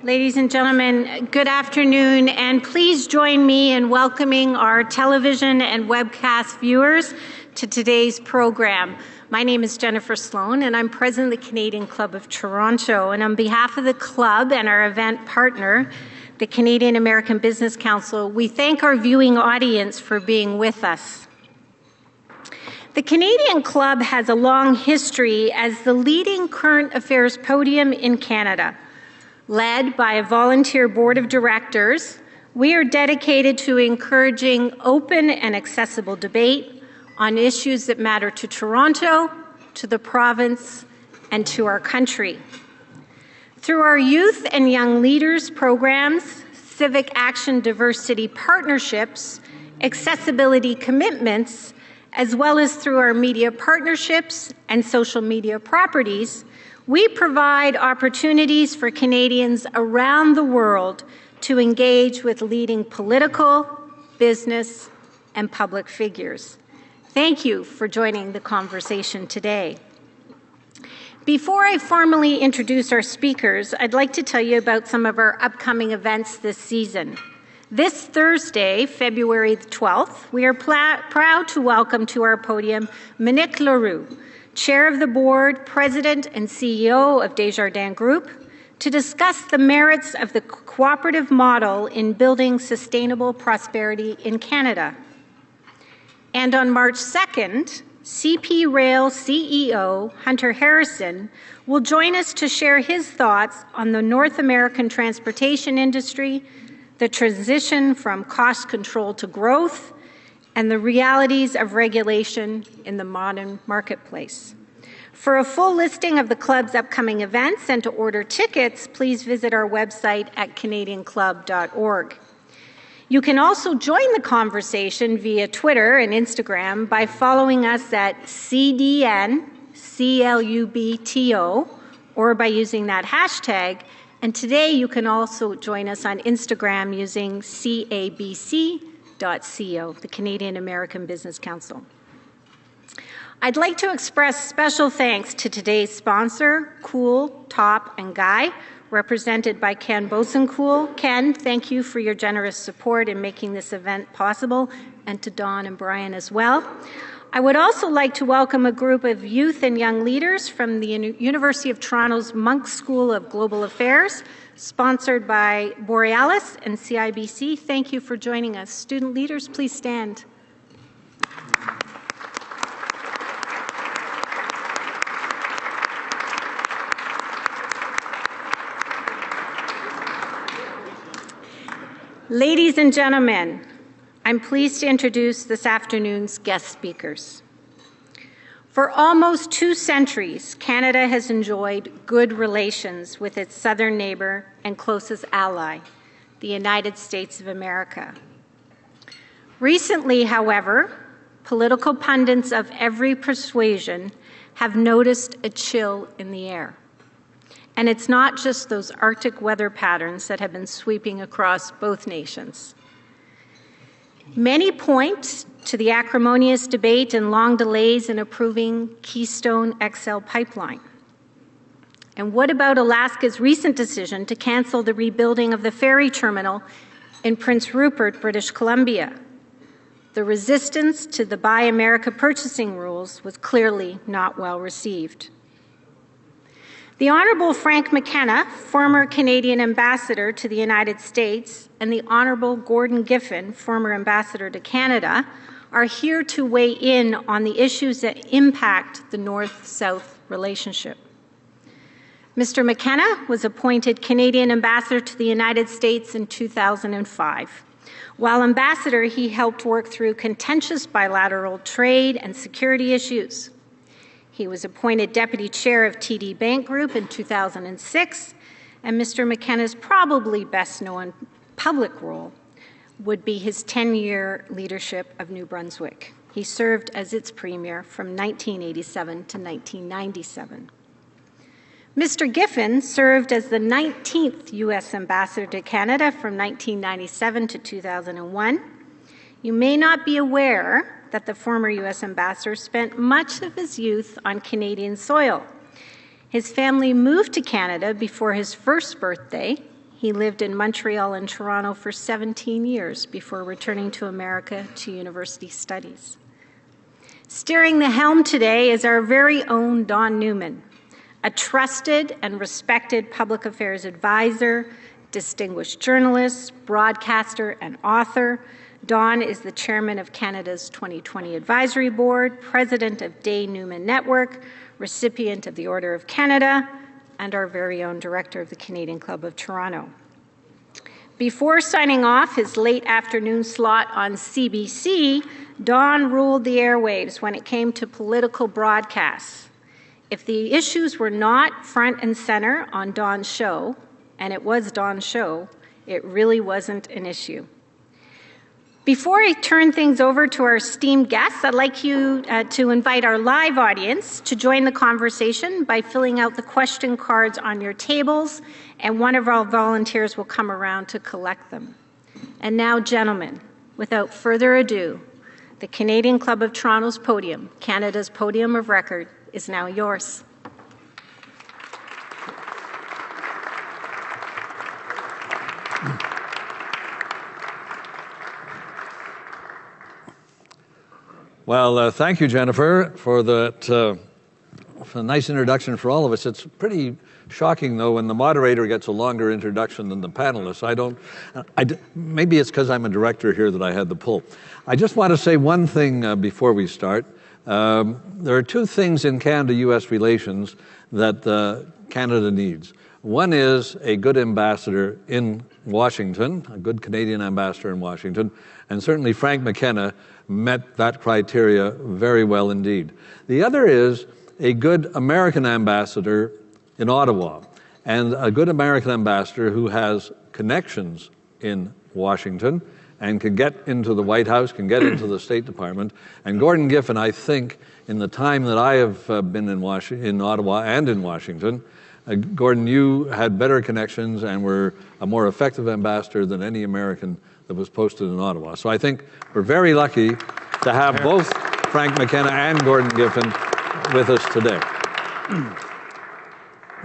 Ladies and gentlemen, good afternoon, and please join me in welcoming our television and webcast viewers to today's program. My name is Jennifer Sloan, and I'm president of the Canadian Club of Toronto. And on behalf of the club and our event partner, the Canadian-American Business Council, we thank our viewing audience for being with us. The Canadian Club has a long history as the leading current affairs podium in Canada. Led by a volunteer board of directors, we are dedicated to encouraging open and accessible debate on issues that matter to Toronto, to the province, and to our country. Through our youth and young leaders programs, civic action diversity partnerships, accessibility commitments, as well as through our media partnerships and social media properties, we provide opportunities for Canadians around the world to engage with leading political, business, and public figures. Thank you for joining the conversation today. Before I formally introduce our speakers, I'd like to tell you about some of our upcoming events this season. This Thursday, February the 12th, we are proud to welcome to our podium Monique Leroux, Chair of the Board, President and CEO of Desjardins Group, to discuss the merits of the cooperative model in building sustainable prosperity in Canada. And on March 2nd, CP Rail CEO Hunter Harrison will join us to share his thoughts on the North American transportation industry, the transition from cost control to growth, and the realities of regulation in the modern marketplace. For a full listing of the club's upcoming events and to order tickets, please visit our website at canadianclub.org. You can also join the conversation via Twitter and Instagram by following us at CDNCLUBTO or by using that hashtag. And today you can also join us on Instagram using CABC.co, the Canadian-American Business Council. I'd like to express special thanks to today's sponsor, Cool, Top, and Guy, represented by Ken Bosencool. Ken, thank you for your generous support in making this event possible, and to Don and Brian as well. I would also like to welcome a group of youth and young leaders from the University of Toronto's Monk School of Global Affairs, sponsored by Borealis and CIBC. Thank you for joining us. Student leaders, please stand. Ladies and gentlemen, I'm pleased to introduce this afternoon's guest speakers. For almost 2 centuries, Canada has enjoyed good relations with its southern neighbor and closest ally, the United States of America. Recently, however, political pundits of every persuasion have noticed a chill in the air. And it's not just those Arctic weather patterns that have been sweeping across both nations. Many point to the acrimonious debate and long delays in approving Keystone XL pipeline. And what about Alaska's recent decision to cancel the rebuilding of the ferry terminal in Prince Rupert, British Columbia? The resistance to the Buy America purchasing rules was clearly not well received. The Honourable Frank McKenna, former Canadian ambassador to the United States, and the Honourable Gordon Giffin, former ambassador to Canada, are here to weigh in on the issues that impact the North-South relationship. Mr. McKenna was appointed Canadian ambassador to the United States in 2005. While ambassador, he helped work through contentious bilateral trade and security issues. He was appointed deputy chair of TD Bank Group in 2006, and Mr. McKenna's probably best known public role would be his 10-year leadership of New Brunswick. He served as its premier from 1987 to 1997. Mr. Giffin served as the 19th U.S. ambassador to Canada from 1997 to 2001. You may not be aware that the former U.S. ambassador spent much of his youth on Canadian soil. His family moved to Canada before his first birthday. He lived in Montreal and Toronto for 17 years before returning to America to university studies. Steering the helm today is our very own Don Newman, a trusted and respected public affairs advisor, distinguished journalist, broadcaster, and author. Don is the chairman of Canada's 2020 Advisory Board, president of Day Newman Network, recipient of the Order of Canada, and our very own director of the Canadian Club of Toronto. Before signing off his late afternoon slot on CBC, Don ruled the airwaves when it came to political broadcasts. If the issues were not front and center on Don's show, and it was Don's show, it really wasn't an issue. Before I turn things over to our esteemed guests, I'd like you to invite our live audience to join the conversation by filling out the question cards on your tables, and one of our volunteers will come around to collect them. And now, gentlemen, without further ado, the Canadian Club of Toronto's podium, Canada's podium of record, is now yours. Well, thank you, Jennifer, for that for a nice introduction for all of us. It's pretty shocking, though, when the moderator gets a longer introduction than the panelists. Maybe it's because I'm a director here that I had the pull. I just want to say one thing before we start. There are two things in Canada-U.S. relations that Canada needs. One is a good ambassador in Washington, a good Canadian ambassador in Washington, and certainly Frank McKenna met that criteria very well indeed. The other is a good American ambassador in Ottawa, and a good American ambassador who has connections in Washington and can get into the White House, can get into the State Department. And Gordon Giffin, I think, in the time that I have been in Ottawa and in Washington, Gordon, you had better connections and were a more effective ambassador than any American that was posted in Ottawa. So I think we're very lucky to have both Frank McKenna and Gordon Giffin with us today.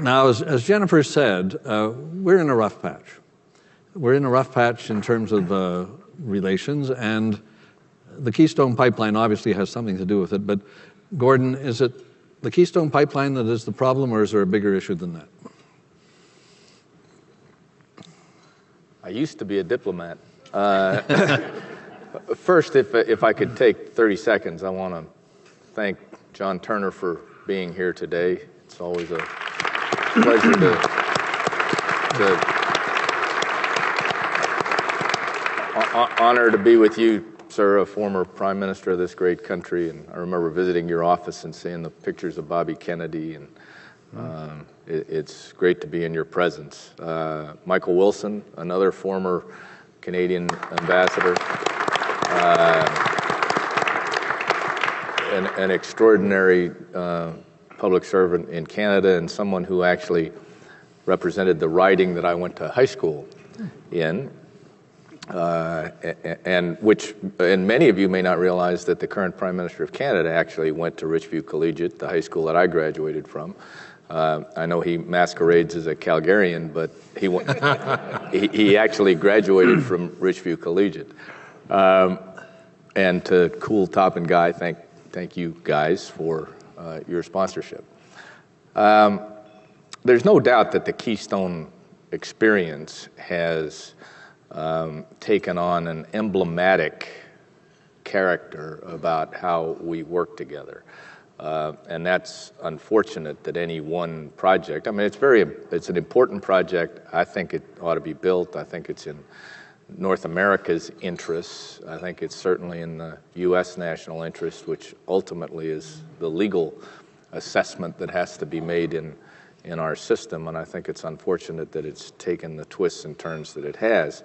Now, as Jennifer said, we're in a rough patch. We're in a rough patch in terms of relations, and the Keystone Pipeline obviously has something to do with it. But Gordon, is it the Keystone Pipeline that is the problem, or is there a bigger issue than that? I used to be a diplomat. First, if I could take 30 seconds, I want to thank John Turner for being here today. It's always a pleasure to honor to be with you, sir, a former prime minister of this great country. And I remember visiting your office and seeing the pictures of Bobby Kennedy, and it's great to be in your presence. Michael Wilson, another former Canadian ambassador, an extraordinary public servant in Canada, and someone who actually represented the riding that I went to high school in, and many of you may not realize that the current Prime Minister of Canada actually went to Richview Collegiate, the high school that I graduated from. I know he masquerades as a Calgarian, but he actually graduated from Richview Collegiate. And to Cool Top and Guy, thank you guys for your sponsorship. There's no doubt that the Keystone experience has taken on an emblematic character about how we work together. And that's unfortunate that any one project, I mean, it's an important project. I think it ought to be built. I think it's in North America's interests. I think it's certainly in the U.S. national interest, which ultimately is the legal assessment that has to be made in our system. And I think it's unfortunate that it's taken the twists and turns that it has.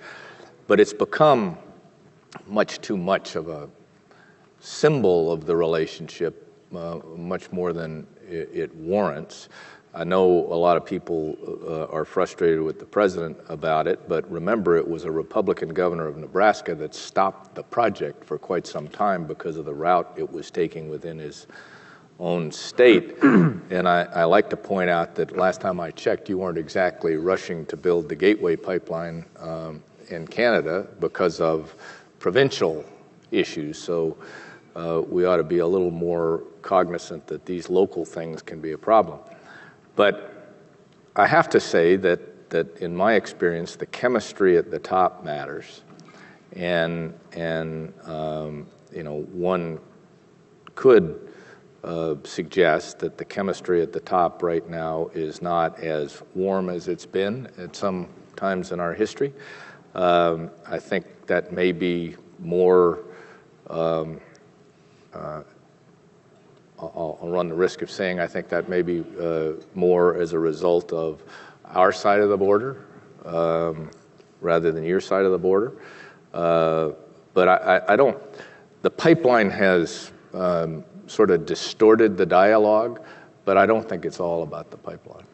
But it's become much too much of a symbol of the relationship, much more than it warrants. I know a lot of people are frustrated with the president about it, but remember, it was a Republican governor of Nebraska that stopped the project for quite some time because of the route it was taking within his own state. And I like to point out that last time I checked, you weren't exactly rushing to build the Gateway pipeline in Canada because of provincial issues. So we ought to be a little more cognizant that these local things can be a problem. But I have to say that in my experience, the chemistry at the top matters. And one could suggest that the chemistry at the top right now is not as warm as it's been at some times in our history. I think that may be more, I'll run the risk of saying I think that may be more as a result of our side of the border rather than your side of the border. But I don't, the pipeline has sort of distorted the dialogue, but I don't think it's all about the pipeline.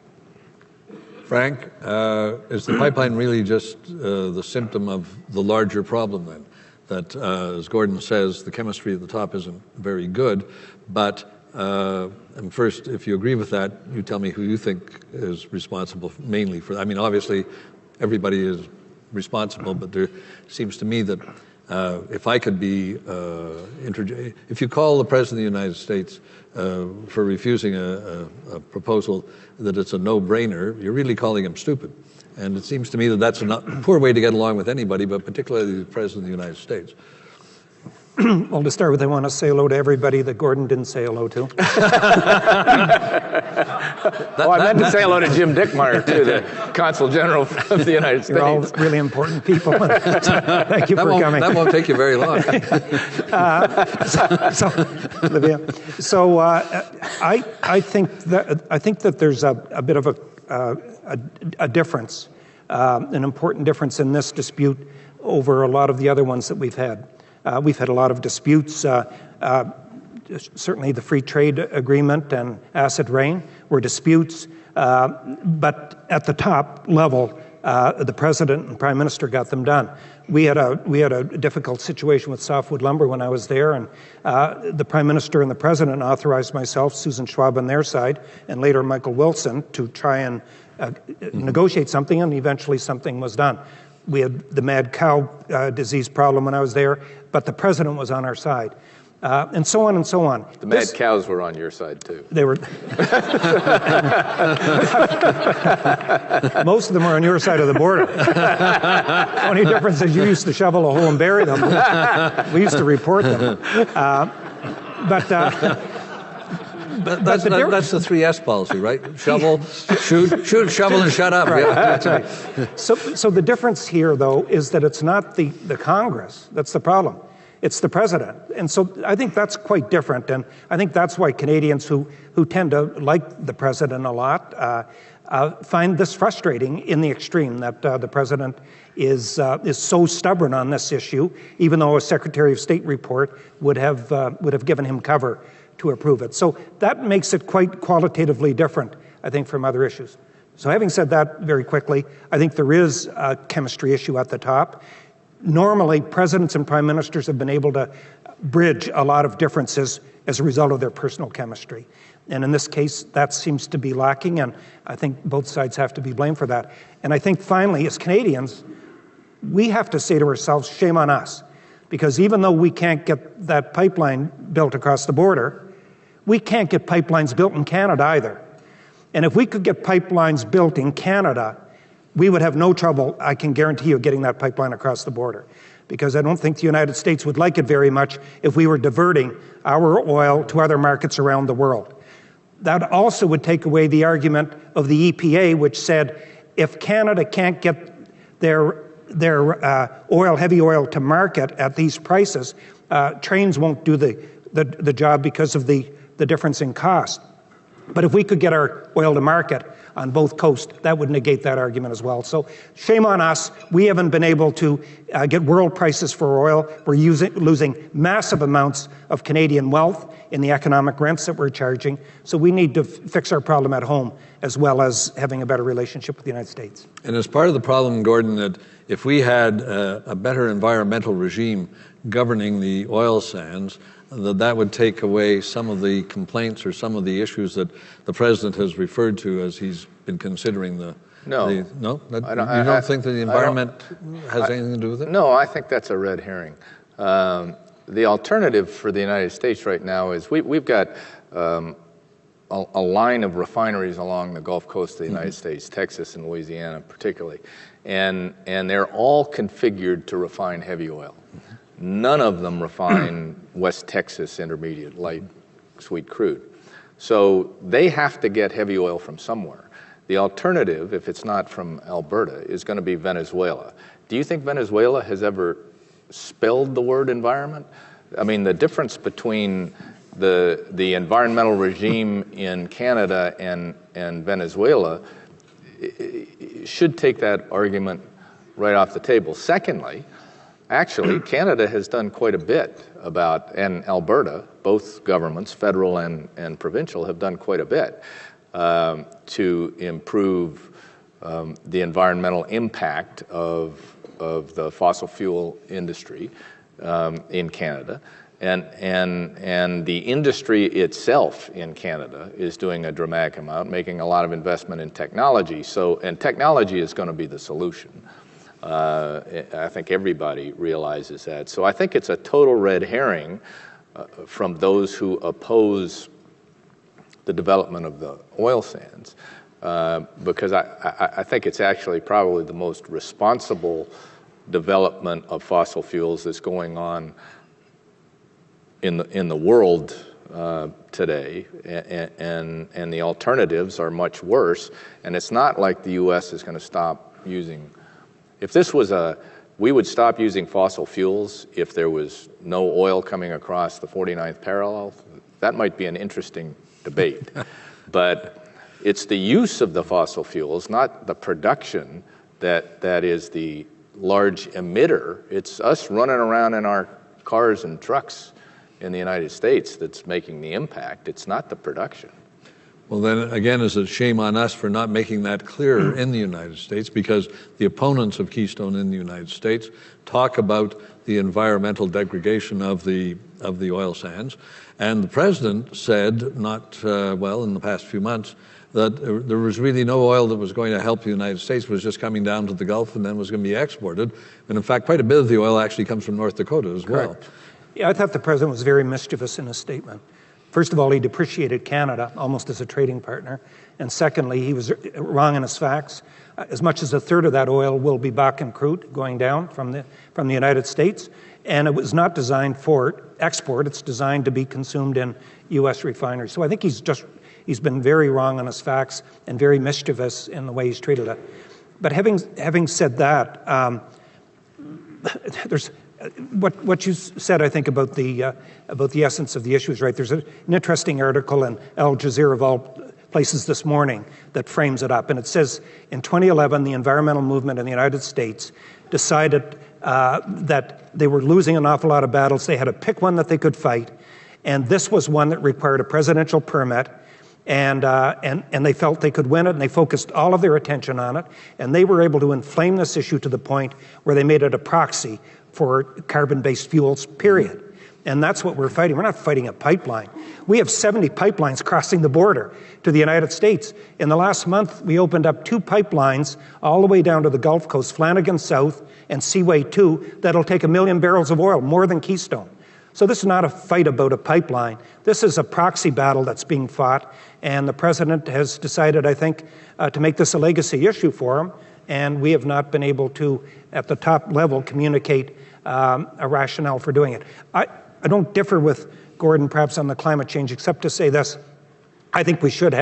Frank, is the pipeline really just the symptom of the larger problem then? That, as Gordon says, the chemistry at the top isn't very good, but and first, if you agree with that, you tell me who you think is responsible mainly for that. I mean, obviously, everybody is responsible, but there seems to me that if I could be if you call the President of the United States for refusing a proposal that it's a no-brainer, you're really calling him stupid. And it seems to me that that's a poor way to get along with anybody, but particularly the President of the United States. Well, to start with, I want to say hello to everybody that Gordon didn't say hello to. I meant to say hello to Jim Dickmeyer, too, the Consul General of the United States. You're all really important people. Thank you for coming. That won't take you very long. Olivia. So I think that there's a bit of a difference, an important difference in this dispute over a lot of the other ones that we've had. We've had a lot of disputes. Certainly the free trade agreement and acid rain were disputes. But at the top level, the president and prime minister got them done. We had a difficult situation with softwood lumber when I was there, and the prime minister and the president authorized myself, Susan Schwab on their side, and later Michael Wilson to try and negotiate something, and eventually something was done. We had the mad cow disease problem when I was there, but the president was on our side. And so on and so on. The mad cows were on your side, too. They were. Most of them were on your side of the border. The only difference is you used to shovel a hole and bury them. We used to report them. That's the 3S policy, right? Shovel, shoot, shovel, and shut up. Right, Yeah. that's right. So the difference here, though, is that it's not the Congress that's the problem. It's the president. And so I think that's quite different. And I think that's why Canadians who tend to like the president a lot find this frustrating in the extreme, that the president is so stubborn on this issue, even though a Secretary of State report would have given him cover to approve it. So that makes it quite qualitatively different, I think, from other issues. So having said that very quickly, I think there is a chemistry issue at the top. Normally, presidents and prime ministers have been able to bridge a lot of differences as a result of their personal chemistry. And in this case, that seems to be lacking, and I think both sides have to be blamed for that. And I think finally, as Canadians, we have to say to ourselves, shame on us. Because even though we can't get that pipeline built across the border, we can't get pipelines built in Canada either. And if we could get pipelines built in Canada, we would have no trouble, I can guarantee you, getting that pipeline across the border. Because I don't think the United States would like it very much if we were diverting our oil to other markets around the world. That also would take away the argument of the EPA, which said if Canada can't get their heavy oil to market at these prices, trains won't do the job because of the difference in cost. But if we could get our oil to market on both coasts, that would negate that argument as well. So shame on us. We haven't been able to get world prices for oil. We're losing massive amounts of Canadian wealth in the economic rents that we're charging. So we need to fix our problem at home as well as having a better relationship with the United States. And as part of the problem, Gordon, that if we had a better environmental regime governing the oil sands, that would take away some of the complaints or some of the issues that the president has referred to as he's been considering the. No. You don't think that the environment has anything to do with it? No, I think that's a red herring. The alternative for the United States right now is we've got a line of refineries along the Gulf Coast of the United States, Texas and Louisiana particularly, and they're all configured to refine heavy oil. None of them refine West Texas intermediate, light, sweet crude. So they have to get heavy oil from somewhere. The alternative, if it's not from Alberta, is going to be Venezuela. Do you think Venezuela has ever spelled the word environment? I mean, the difference between the environmental regime in Canada and Venezuela should take that argument right off the table. Secondly, actually, Canada has done quite a bit about, and Alberta, both governments, federal and provincial, have done quite a bit to improve the environmental impact of the fossil fuel industry in Canada. And the industry itself in Canada is doing a dramatic amount, making a lot of investment in technology. And technology is going to be the solution. I think everybody realizes that. So I think it's a total red herring from those who oppose the development of the oil sands, because I think it's actually probably the most responsible development of fossil fuels that's going on in the world today, and the alternatives are much worse. And it's not like the U.S. is going to stop using. If this was we would stop using fossil fuels if there was no oil coming across the 49th parallel. That might be an interesting debate. But it's the use of the fossil fuels, not the production, that is the large emitter. It's us running around in our cars and trucks in the United States that's making the impact. It's not the production. Well, then again, is it shame on us for not making that clearer in the United States, because the opponents of Keystone in the United States talk about the environmental degradation of the oil sands. And the president said, not in the past few months, that there was really no oil that was going to help the United States. It was just coming down to the Gulf and then was going to be exported. And in fact, quite a bit of the oil actually comes from North Dakota as well. Yeah, I thought the president was very mischievous in his statement. First of all, he depreciated Canada almost as a trading partner. And secondly, he was wrong in his facts. As much as a third of that oil will be Bakken crude going down from the United States. And it was not designed for export. It's designed to be consumed in U.S. refineries. So I think he's been very wrong on his facts and very mischievous in the way he's treated it. But having said that, there's what you said, I think, about the essence of the issue is right. There's an interesting article in Al Jazeera of all places this morning that frames it up. And it says, in 2011, the environmental movement in the United States decided that they were losing an awful lot of battles. They had to pick one that they could fight. And this was one that required a presidential permit. And they felt they could win it, and they focused all of their attention on it. And they were able to inflame this issue to the point where they made it a proxy for carbon-based fuels, period. And that's what we're fighting. We're not fighting a pipeline. We have 70 pipelines crossing the border to the United States. In the last month, we opened up 2 pipelines all the way down to the Gulf Coast, Flanagan South and Seaway 2, that'll take 1 million barrels of oil, more than Keystone. So this is not a fight about a pipeline. This is a proxy battle that's being fought, and the president has decided, I think, to make this a legacy issue for him, and we have not been able to, at the top level, communicate a rationale for doing it. I don't differ with Gordon, perhaps, on the climate change, except to say this. I think we should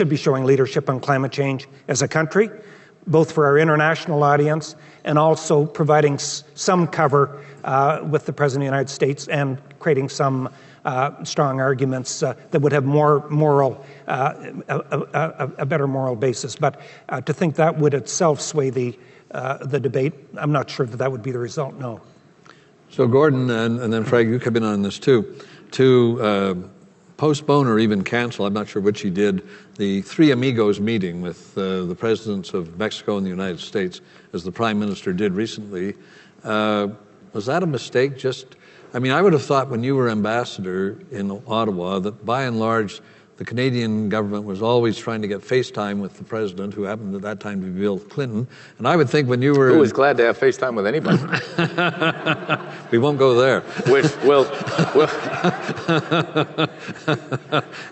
be showing leadership on climate change as a country, both for our international audience and also providing some cover with the President of the United States and creating some strong arguments that would have more moral, a better moral basis. But to think that would itself sway the debate, I'm not sure that would be the result, no. So Gordon, and then Frank, you come in on this too, to postpone or even cancel, I'm not sure which he did, the Three Amigos meeting with the presidents of Mexico and the United States, as the Prime Minister did recently. Was that a mistake, just I mean, I would have thought when you were ambassador in Ottawa that by and large, the Canadian government was always trying to get FaceTime with the president, who happened at that time to be Bill Clinton. And I would think when you were... Who was glad to have FaceTime with anybody. We won't go there.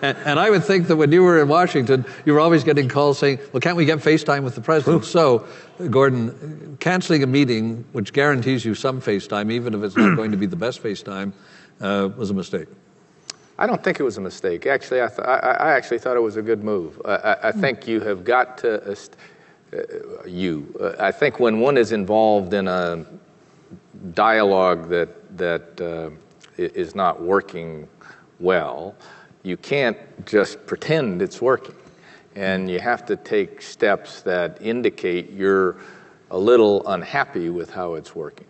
And I would think that when you were in Washington, you were always getting calls saying, well, can't we get FaceTime with the president? So, Gordon, canceling a meeting which guarantees you some FaceTime, even if it's not going to be the best FaceTime, was a mistake. I don't think it was a mistake. Actually, I actually thought it was a good move. I think you have got to, I think when one is involved in a dialogue that is not working well, you can't just pretend it's working. And you have to take steps that indicate you're a little unhappy with how it's working.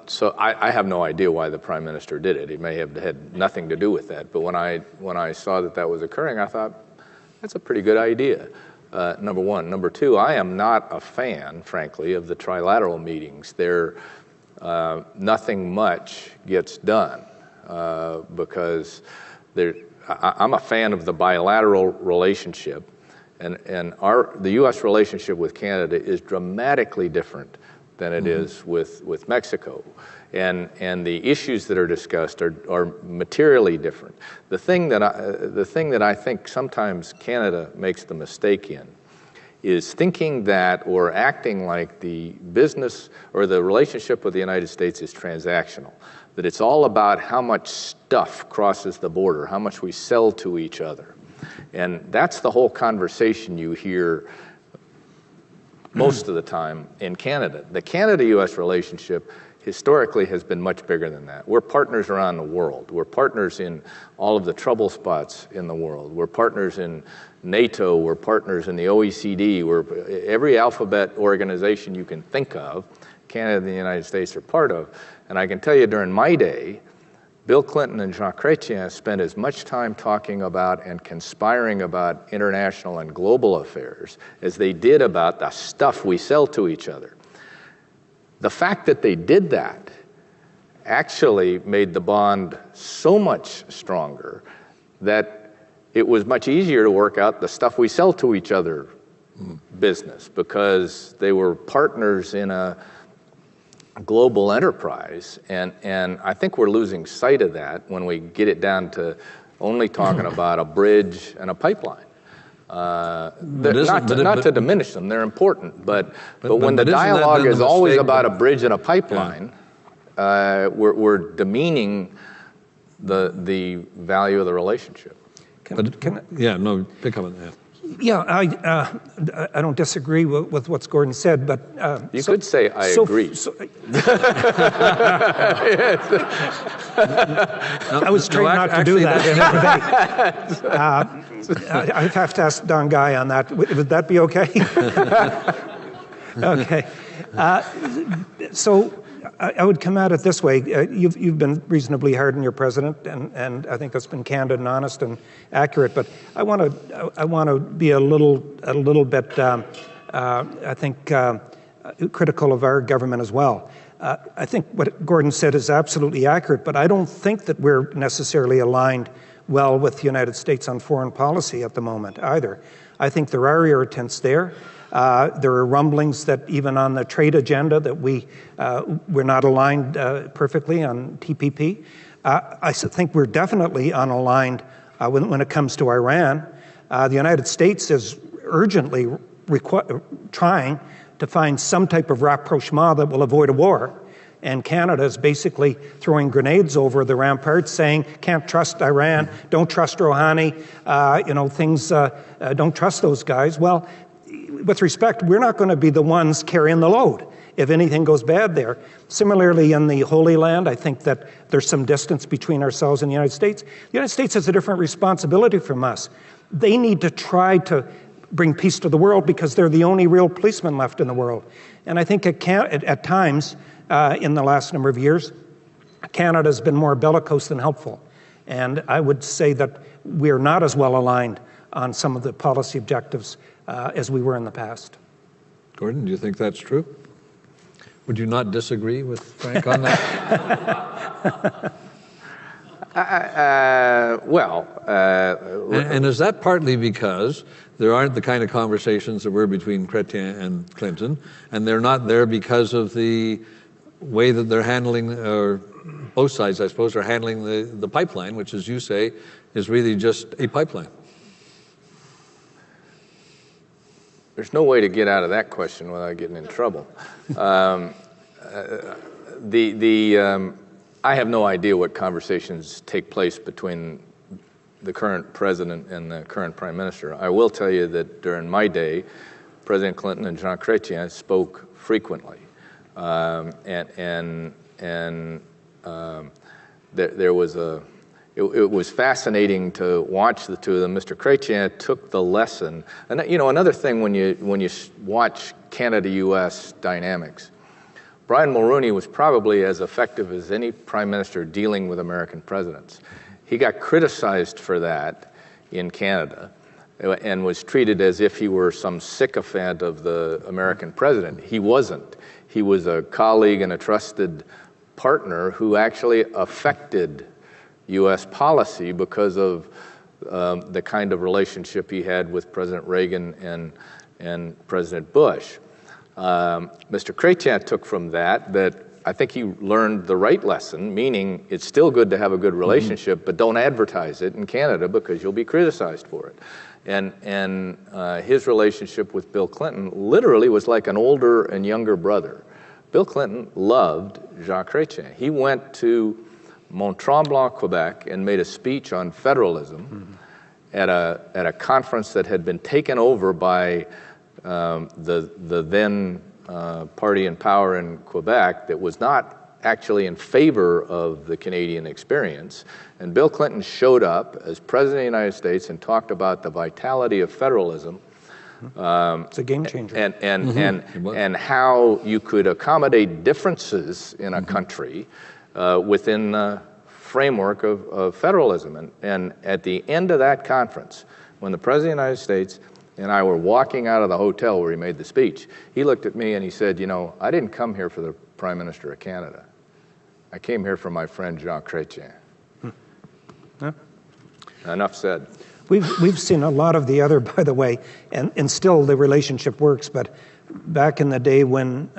So I have no idea why the Prime Minister did it. It may have had nothing to do with that. But when I saw that was occurring, I thought, that's a pretty good idea, number one. Number two, I am not a fan, frankly, of the trilateral meetings. Nothing much gets done because I'm a fan of the bilateral relationship. And the U.S. relationship with Canada is dramatically different than it is with Mexico. And the issues that are discussed are materially different. The thing that I think sometimes Canada makes the mistake in is thinking that or acting like the business or the relationship with the United States is transactional, that it's all about how much stuff crosses the border, how much we sell to each other. And that's the whole conversation you hear most of the time in Canada. The Canada-U.S. relationship historically has been much bigger than that. We're partners around the world. We're partners in all of the trouble spots in the world. We're partners in NATO. We're partners in the OECD. Every alphabet organization you can think of, Canada and the United States are part of. And I can tell you during my day, Bill Clinton and Jean Chrétien spent as much time talking about and conspiring about international and global affairs as they did about the stuff we sell to each other. The fact that they did that actually made the bond so much stronger that it was much easier to work out the stuff we sell to each other business, because they were partners in a global enterprise, and I think we're losing sight of that when we get it down to only talking about a bridge and a pipeline. Not to diminish them, they're important, but when the dialogue is always about a bridge and a pipeline, we're demeaning the value of the relationship. Pick up on that. Yeah, I don't disagree with what Gordon said, but... you could say, I agree. I was trained not to do that in a debate. I'd have to ask Don Guy on that. Would that be okay? Okay. So I would come at it this way. You've been reasonably hard on your president, and I think that's been candid and honest and accurate. But I want to be a little bit, I think, critical of our government as well. I think what Gordon said is absolutely accurate, but I don't think that we're necessarily aligned well with the United States on foreign policy at the moment either. I think there are irritants there. There are rumblings that even on the trade agenda that we're not aligned perfectly on TPP. I think we're definitely unaligned when it comes to Iran. The United States is urgently trying to find some type of rapprochement that will avoid a war. And Canada is basically throwing grenades over the ramparts, saying, can't trust Iran, don't trust Rouhani, don't trust those guys. Well, with respect, we're not going to be the ones carrying the load if anything goes bad there. Similarly, in the Holy Land, I think that there's some distance between ourselves and the United States. The United States has a different responsibility from us. They need to try to bring peace to the world because they're the only real policemen left in the world. And I think at times, in the last number of years, Canada's been more bellicose than helpful. And I would say that we're not as well aligned on some of the policy objectives as we were in the past. Gordon, do you think that's true? Would you not disagree with Frank on that? And is that partly because there aren't the kind of conversations that were between Chrétien and Clinton, and they're not there because of the way that they're handling, or both sides, I suppose, are handling the pipeline, which, as you say, is really just a pipeline? There's no way to get out of that question without getting in trouble. I have no idea what conversations take place between the current president and the current prime minister. I will tell you that during my day, President Clinton and Jean Chrétien spoke frequently, there was it was fascinating to watch the two of them. Mr. Chrétien took the lesson, and another thing when you watch Canada-U.S. dynamics, Brian Mulroney was probably as effective as any prime minister dealing with American presidents. He got criticized for that in Canada and was treated as if he were some sycophant of the American president. He wasn't. He was a colleague and a trusted partner who actually affected U.S. policy because of the kind of relationship he had with President Reagan and President Bush. Mr. Chrétien took from that I think he learned the right lesson, meaning it's still good to have a good relationship, but don't advertise it in Canada because you'll be criticized for it. And his relationship with Bill Clinton literally was like an older and younger brother. Bill Clinton loved Jean Chrétien. He went to Mont-Tremblant, Quebec, and made a speech on federalism at a conference that had been taken over by the then party in power in Quebec that was not actually in favor of the Canadian experience. And Bill Clinton showed up as President of the United States and talked about the vitality of federalism. It's a game changer. And how you could accommodate differences in a country within the framework of federalism. And at the end of that conference, when the President of the United States and I were walking out of the hotel where he made the speech, he looked at me and he said, I didn't come here for the Prime Minister of Canada. I came here for my friend Jean Chrétien. Huh? Enough said. We've seen a lot of the other, by the way, and still the relationship works, but back in the day when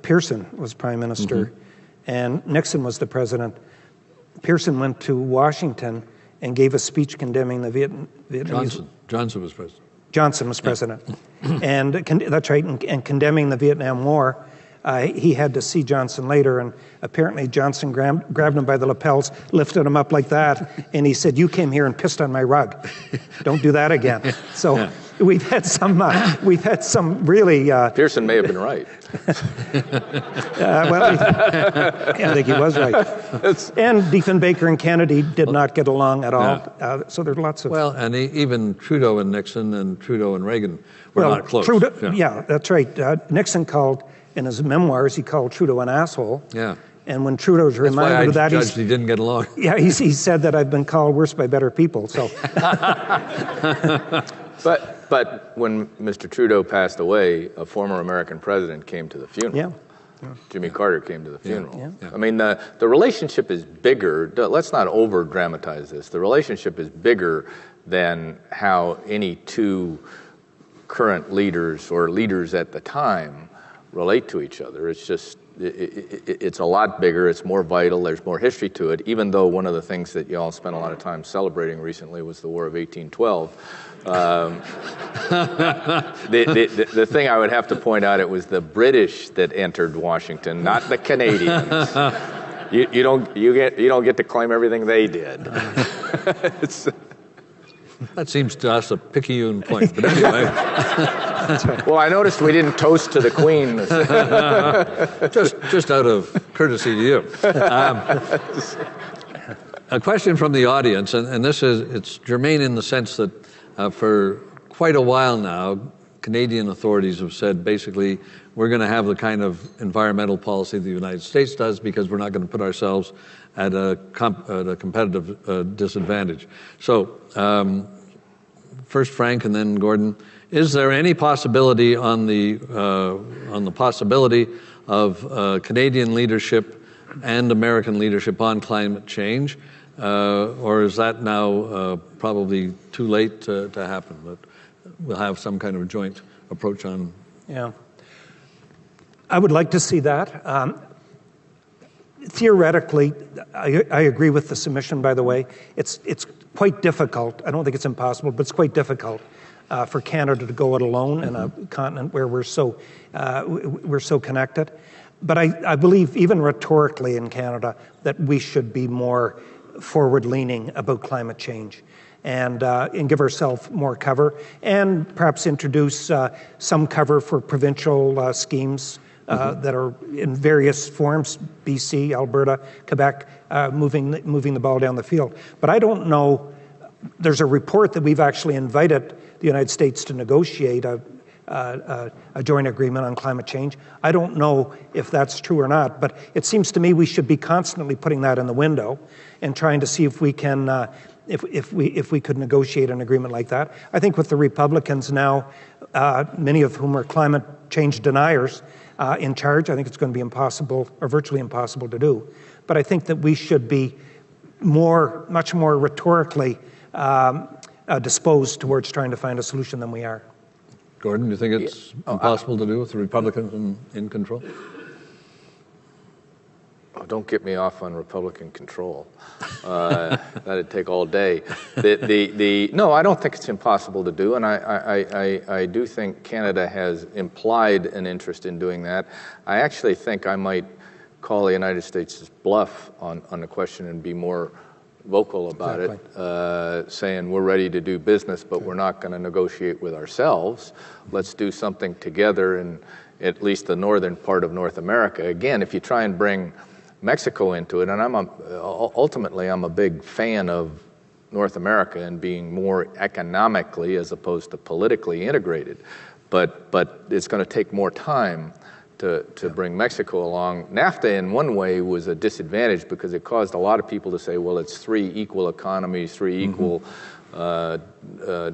Pearson was Prime Minister and Nixon was the President, Pearson went to Washington and gave a speech condemning the Vietnamese... Johnson was president. Johnson was president. And that's right, and condemning the Vietnam War. He had to see Johnson later, and apparently Johnson grabbed him by the lapels, lifted him up like that, and he said, "You came here and pissed on my rug. Don't do that again." So we've had some really... Pearson may have been right. I think he was right. And Diefenbaker and Kennedy did not get along at all. So there's lots of... Well, and even Trudeau and Nixon and Trudeau and Reagan were not close. Yeah, that's right. Nixon called, in his memoirs, he called Trudeau an asshole. Yeah. And when Trudeau's reminded of that, he didn't get along. Yeah, he said that I've been called worse by better people. So, but when Mr. Trudeau passed away, a former American president came to the funeral. Yeah. Jimmy Carter came to the funeral. Yeah. I mean, the relationship is bigger. Let's not over dramatize this. The relationship is bigger than how any two current leaders or leaders at the time relate to each other. It's just, it's a lot bigger, it's more vital, there's more history to it, even though one of the things that you all spent a lot of time celebrating recently was the War of 1812. The thing I would have to point out, it was the British that entered Washington, not the Canadians. You don't get to claim everything they did. That seems to us a picayune point, but anyway. Well, I noticed we didn't toast to the Queen. just out of courtesy to you. A question from the audience, and it's germane in the sense that for quite a while now, Canadian authorities have said basically we're going to have the kind of environmental policy the United States does because we're not going to put ourselves at a competitive disadvantage. So first Frank and then Gordon. Is there any possibility on the possibility of Canadian leadership and American leadership on climate change, or is that now probably too late to happen? But we'll have some kind of joint approach on. Yeah, I would like to see that. Theoretically, I agree with the submission, by the way. It's quite difficult. I don't think it's impossible, but it's quite difficult for Canada to go it alone in a continent where we're so connected. But I believe, even rhetorically in Canada, that we should be more forward-leaning about climate change and give ourselves more cover, and perhaps introduce some cover for provincial schemes that are in various forms, BC, Alberta, Quebec, moving the ball down the field. But I don't know, there's a report that we've actually invited the United States to negotiate a joint agreement on climate change. I don't know if that's true or not, but it seems to me we should be constantly putting that in the window and trying to see if we can, if we could negotiate an agreement like that. I think with the Republicans now, many of whom are climate change deniers, in charge, I think it's going to be impossible, or virtually impossible to do. But I think that we should be much more rhetorically disposed towards trying to find a solution than we are. Gordon, do you think it's impossible to do with the Republicans in control? Oh, don't get me off on Republican control. That'd take all day. No, I don't think it's impossible to do, and I do think Canada has implied an interest in doing that. I actually think I might call the United States' bluff on the question and be more vocal about it, saying we're ready to do business, but we're not going to negotiate with ourselves. Let's do something together in at least the northern part of North America. Again, if you try and bring Mexico into it, and ultimately I'm a big fan of North America and being more economically as opposed to politically integrated, but it's going to take more time to bring Mexico along. NAFTA in one way was a disadvantage because it caused a lot of people to say, well, it's three equal economies, three equal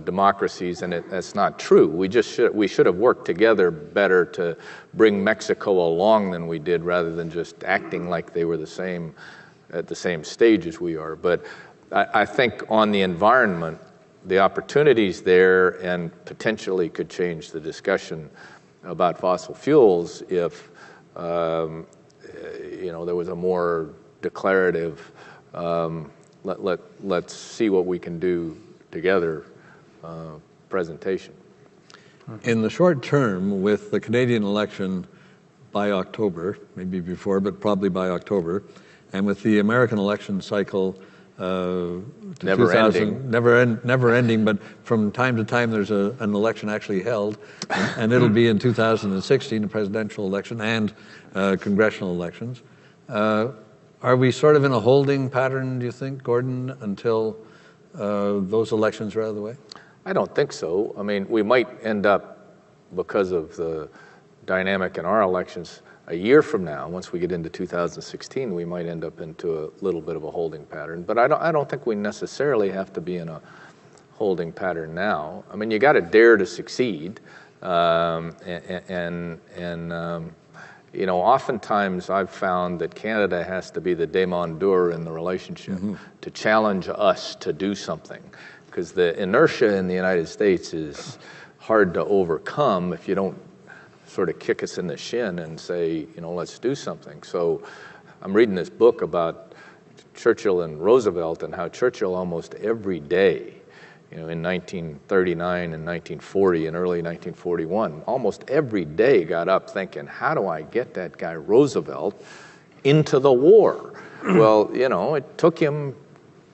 democracies, and that's not true. We should have worked together better to bring Mexico along than we did, rather than just acting like they were at the same stage as we are. But I think on the environment, the opportunities there, and potentially could change the discussion about fossil fuels if there was a more declarative let's see what we can do together presentation. In the short term, with the Canadian election by October, maybe before, but probably by October, and with the American election cycle never ending, but from time to time there's an election actually held, and it'll be in 2016, a presidential election and congressional elections. Are we sort of in a holding pattern, do you think, Gordon, until those elections are out of the way? I don't think so. I mean, we might end up, because of the dynamic in our elections, a year from now, once we get into 2016, we might end up into a little bit of a holding pattern. But I don't think we necessarily have to be in a holding pattern now. I mean, you got to dare to succeed, oftentimes I've found that Canada has to be the demandeur in the relationship to challenge us to do something, because the inertia in the United States is hard to overcome if you don't sort of kick us in the shin and say, let's do something. So I'm reading this book about Churchill and Roosevelt and how Churchill almost every day, in 1939 and 1940 and early 1941, almost every day got up thinking, how do I get that guy Roosevelt into the war? Well, it took him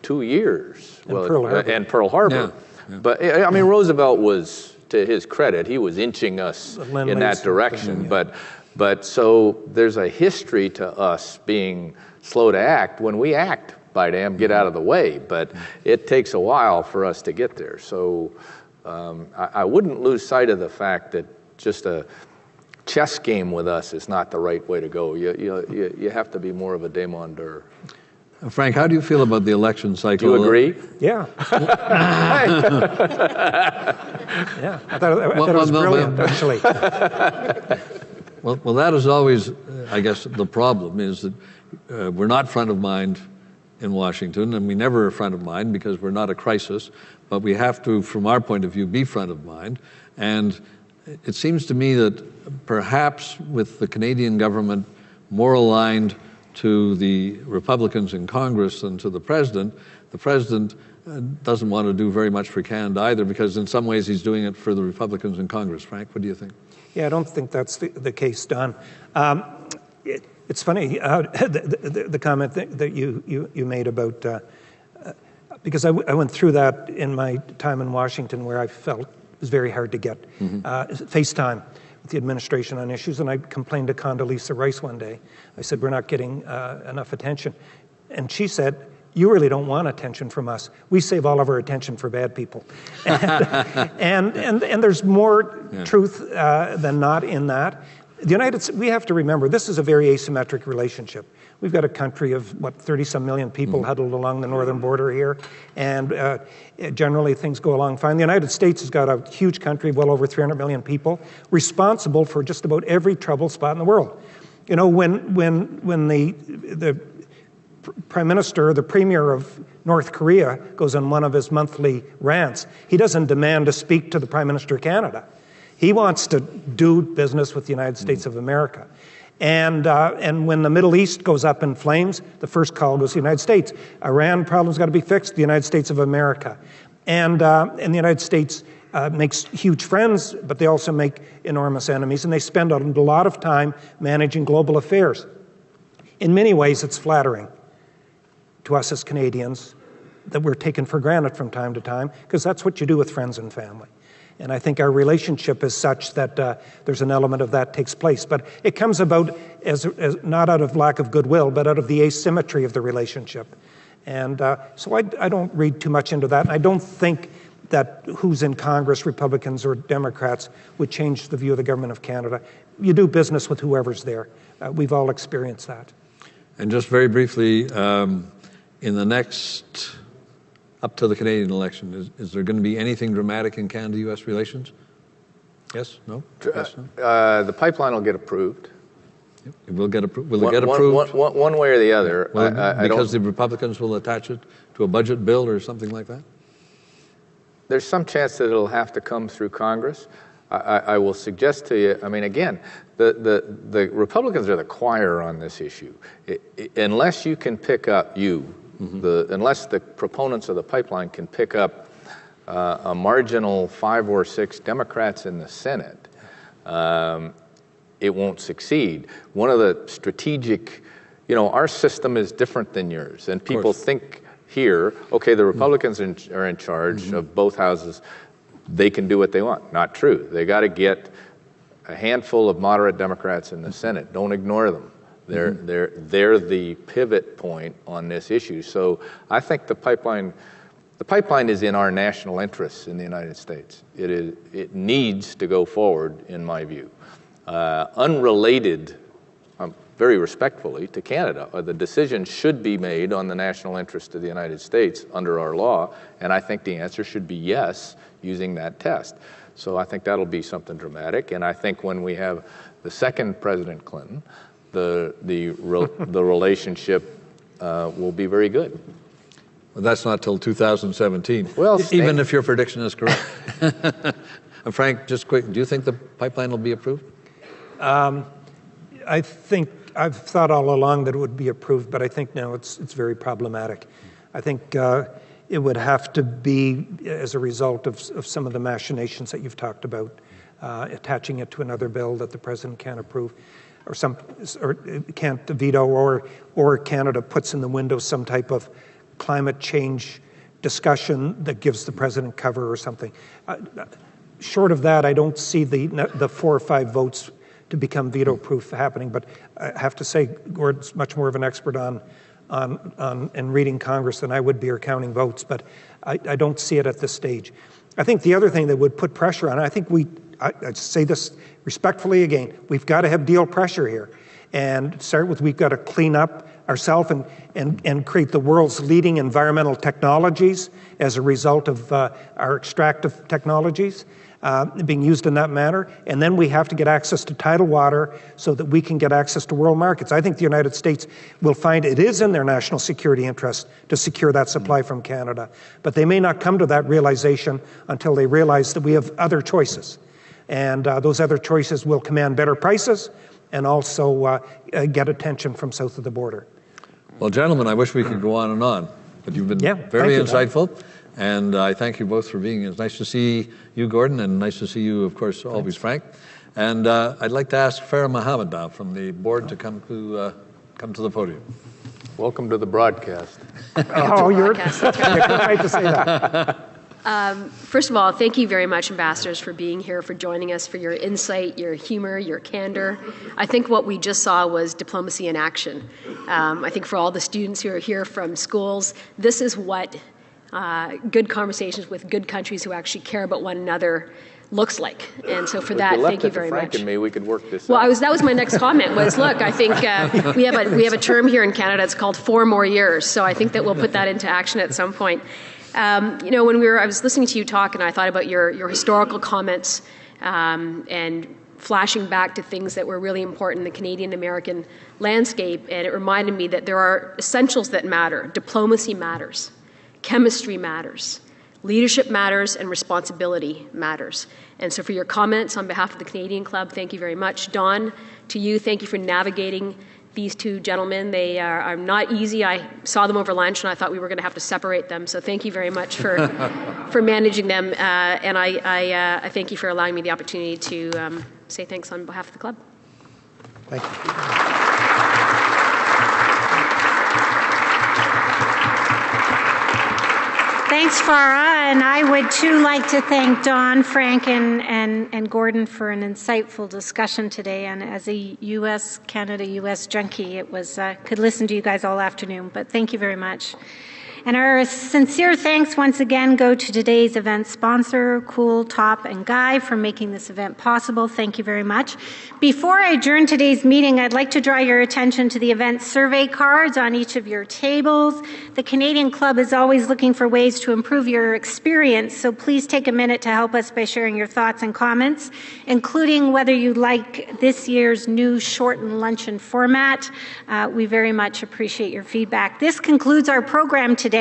2 years. And Pearl Harbor. Yeah. But, Roosevelt was, to his credit, he was inching us in that direction. But so there's a history to us being slow to act. When we act, by damn, get out of the way. But it takes a while for us to get there. So I wouldn't lose sight of the fact that just a chess game with us is not the right way to go. You have to be more of a demandeur. Frank, how do you feel about the election cycle? Do you agree? Yeah. Yeah, I thought it was brilliant, actually. Well, that is always, I guess, the problem is that we're not front of mind in Washington, and we never are front of mind because we're not a crisis, but we have to, from our point of view, be front of mind. And it seems to me that perhaps with the Canadian government more aligned to the Republicans in Congress than to the President doesn't want to do very much for Canada either, because in some ways he's doing it for the Republicans in Congress. Frank, what do you think? Yeah, I don't think that's the case, Don. It's funny, the comment that you made about, because I went through that in my time in Washington, where I felt it was very hard to get face time with the administration on issues, and I complained to Condoleezza Rice one day. I said, we're not getting enough attention. And she said, you really don't want attention from us. We save all of our attention for bad people. And there's more truth than not in that. We have to remember, this is a very asymmetric relationship. We've got a country of, 30-some million people huddled along the northern border here, and generally things go along fine. The United States has got a huge country, well over 300 million people, responsible for just about every trouble spot in the world. You know, when the Prime Minister, the Premier of North Korea, goes on one of his monthly rants, he doesn't demand to speak to the Prime Minister of Canada. He wants to do business with the United States of America. And when the Middle East goes up in flames, the first call goes to the United States. Iran problem's got to be fixed, the United States of America. And the United States makes huge friends, but they also make enormous enemies, and they spend a lot of time managing global affairs. In many ways, it's flattering to us as Canadians that we're taken for granted from time to time, because that's what you do with friends and family. And I think our relationship is such that there's an element of that takes place. But it comes about as not out of lack of goodwill, but out of the asymmetry of the relationship. And so I don't read too much into that. I don't think that who's in Congress, Republicans or Democrats, would change the view of the government of Canada. You do business with whoever's there. We've all experienced that. And just very briefly, in the next, up to the Canadian election, is there going to be anything dramatic in Canada-U.S. relations? Yes? No? Yes, no? The pipeline will get approved. It will get approved. Will it get approved? One way or the other. Because the Republicans will attach it to a budget bill or something like that? There's some chance that it'll have to come through Congress. I will suggest to you, I mean, again, the Republicans are the choir on this issue. Unless you can pick up, unless the proponents of the pipeline can pick up a marginal 5 or 6 Democrats in the Senate, it won't succeed. One of the strategic, our system is different than yours, and people think here, okay, the Republicans are in charge of both houses, they can do what they want. Not true. They got to get a handful of moderate Democrats in the Senate. Don't ignore them. They're the pivot point on this issue. So I think the pipeline is in our national interests in the United States. It needs to go forward, in my view. Unrelated, very respectfully, to Canada, the decision should be made on the national interest of the United States under our law, and I think the answer should be yes, using that test. So I think that'll be something dramatic, and I think when we have the second President Clinton, the relationship will be very good. Well, that's not till 2017. Well, even if your prediction is correct. Frank, just quick, do you think the pipeline will be approved? I think I've thought all along that it would be approved, but I think now it's very problematic. I think it would have to be as a result of some of the machinations that you've talked about, attaching it to another bill that the president can't approve, or can't veto, or Canada puts in the window some type of climate change discussion that gives the president cover or something. Short of that, I don't see the 4 or 5 votes to become veto-proof happening. But I have to say, Gordon's much more of an expert on reading Congress than I would be, or counting votes. But I don't see it at this stage. I think the other thing that would put pressure on it, I say this respectfully again, we've got to have deal pressure here. And start with, we've got to clean up ourselves and create the world's leading environmental technologies as a result of our extractive technologies being used in that manner. And then we have to get access to tidal water so that we can get access to world markets. I think the United States will find it is in their national security interest to secure that supply from Canada. But they may not come to that realization until they realize that we have other choices. And those other choices will command better prices and also get attention from south of the border. Well, gentlemen, I wish we could go on, but you've been very insightful. And I thank you both for being here. It's nice to see you, Gordon, and nice to see you, of course, always, Frank. And I'd like to ask Farah Mohammed now from the board to come to the podium. Welcome to the broadcast. Oh, you're right to say that. First of all, thank you very much, ambassadors, for being here, for joining us, for your insight, your humor, your candor. I think what we just saw was diplomacy in action. I think for all the students who are here from schools, this is what good conversations with good countries who actually care about one another looks like. And so for that, thank you very much. Frank and me, we could work this out. Well, that was my next comment was, look, I think we have a term here in Canada, it's called 4 more years. So I think that we'll put that into action at some point. When I was listening to you talk and I thought about your historical comments and flashing back to things that were really important in the Canadian-American landscape, and it reminded me that there are essentials that matter. Diplomacy matters. Chemistry matters. Leadership matters, and responsibility matters. And so for your comments on behalf of the Canadian Club, thank you very much. Don, to you, thank you for navigating these two gentlemen. They are not easy. I saw them over lunch and I thought we were going to have to separate them. So thank you very much for managing them. And I thank you for allowing me the opportunity to say thanks on behalf of the club. Thank you. Thanks, Farah, and I would too like to thank Don, Frank, and Gordon for an insightful discussion today. And as a Canada-U.S. junkie, it was could listen to you guys all afternoon. But thank you very much. And our sincere thanks once again go to today's event sponsor, Cool, Top, and Guy, for making this event possible. Thank you very much. Before I adjourn today's meeting, I'd like to draw your attention to the event survey cards on each of your tables. The Canadian Club is always looking for ways to improve your experience, so please take a minute to help us by sharing your thoughts and comments, including whether you like this year's new shortened luncheon format. We very much appreciate your feedback. This concludes our program today,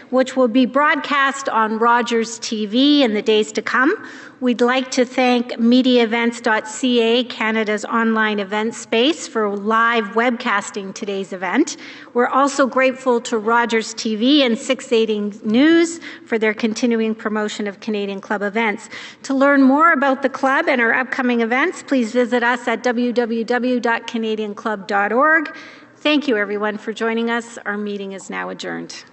which will be broadcast on Rogers TV in the days to come. We'd like to thank MediaEvents.ca, Canada's online event space, for live webcasting today's event. We're also grateful to Rogers TV and 680 News for their continuing promotion of Canadian Club events. To learn more about the club and our upcoming events, please visit us at www.canadianclub.org. Thank you, everyone, for joining us. Our meeting is now adjourned.